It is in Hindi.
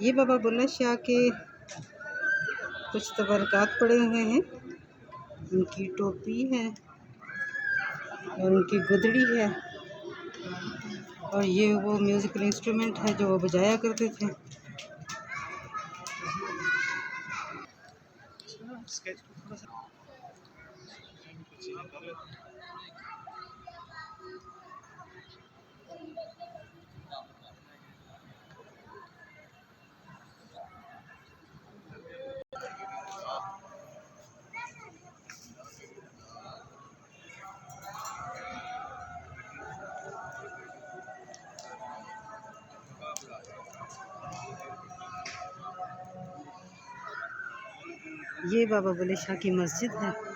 ये बाबा बुल्ले शाह के कुछ तबरकात पड़े हुए हैं। उनकी टोपी है और उनकी गुदड़ी है और ये वो म्यूज़िकल इंस्ट्रूमेंट है जो वो बजाया करते थे। ये बाबा बुल्ले शाह की मस्जिद है।